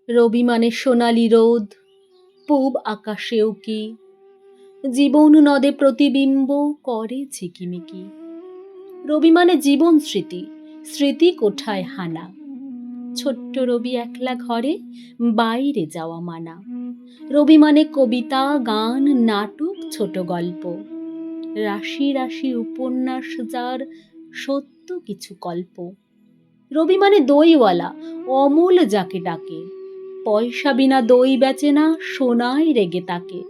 রবি মানে সোনালি রোদ, পূব আকাশেও কি জীবন নদে প্রতিবিম্ব করে ঝিকিমিকি। রবি মানে জীবন স্মৃতি, স্মৃতি কোঠায় হানা। ছোট্ট রবি একলা ঘরে, বাইরে যাওয়া মানা। রবি মানে কবিতা, গান, নাটক, ছোট গল্প, রাশি রাশি উপন্যাস যার, সত্য কিছু কল্প। রবি মানে দইওয়ালা, অমূল যাকে ডাকে, পয়সা বিনা দই বেচে না, সোনায় রেগে তাকে।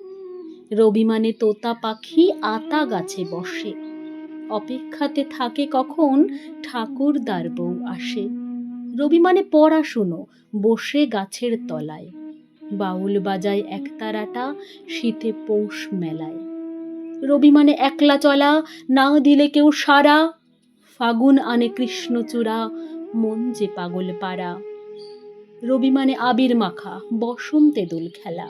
রবি মানে তোতা পাখি আতা গাছে বসে, অপেক্ষাতে থাকে কখন ঠাকুরদার বউ আসে। রবি মানে পড়াশুনো, বসে গাছের তলায়, বাউল বাজায় একতারাটা শীতে পৌষ মেলায়। রবি মানে একলা চলা, না দিলে কেউ সাড়া, ফাগুন আনে কৃষ্ণচূড়া, মন যে পাগল পাড়া। রবি মানে আবির মাখা, বসন্তে দোল খেলা,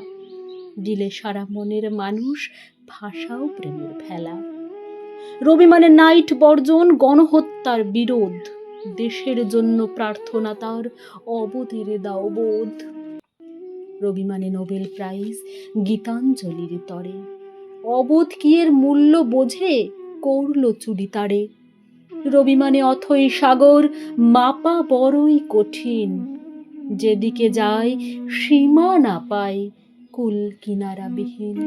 দিলে সারা মনের মানুষ ভাষাও প্রেমের ভেলা। রবি মানে নাইট বর্জন, গণহত্যার বিরোধ, দেশের জন্য প্রার্থনা তার, অবধির দাও বোধ। রবি মানে নোবেল প্রাইজ, গীতাঞ্জলির তরে, অবোধ কি এর মূল্য বোঝে, করলো চুরি তারে। রবি মানে অথই সাগর, মাপা বড়ই কঠিন, যেদিকে যায় সীমা না পায়, কুল কিনারা বিহীন।